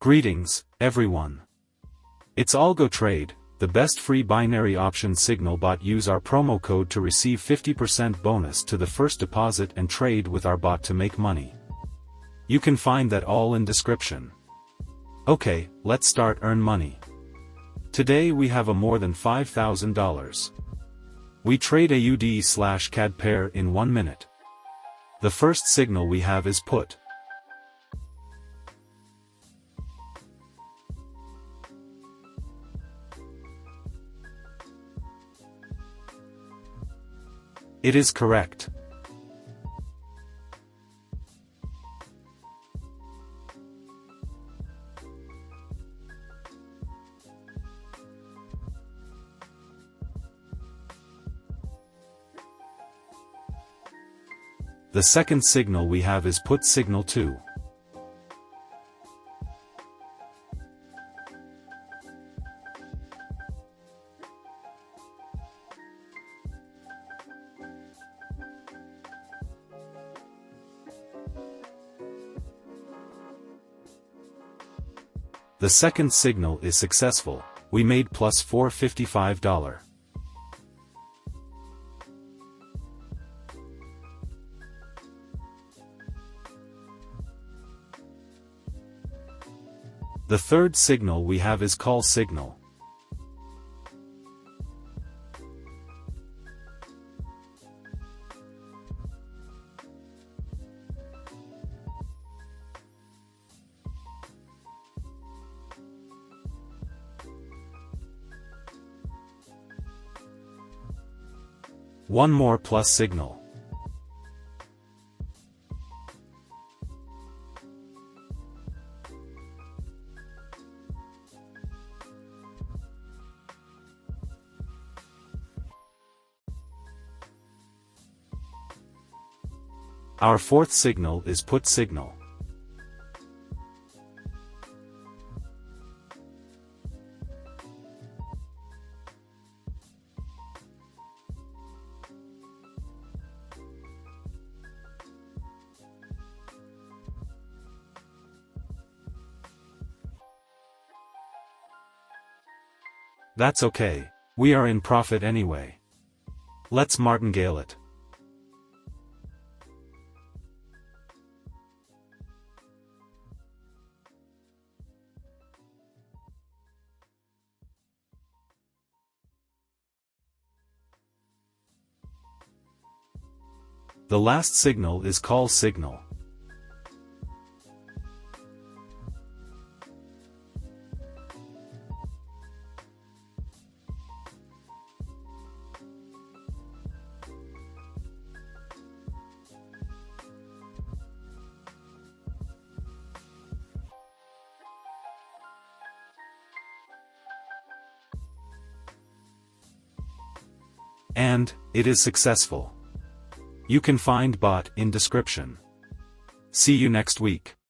Greetings, everyone. It's AlgoTrade, the best free binary option signal bot. Use our promo code to receive 50% bonus to the first deposit and trade with our bot to make money. You can find that all in description. Okay, let's start earn money. Today we have a more than $5,000. We trade AUD/CAD pair in 1 minute. The first signal we have is put. It is correct. The second signal we have is put signal 2. The second signal is successful. We made plus $455. The third signal we have is call signal. One more plus signal. Our fourth signal is put signal. That's okay, we are in profit anyway. Let's martingale it. The last signal is call signal. And it is successful. You can find bot in description. See you next week.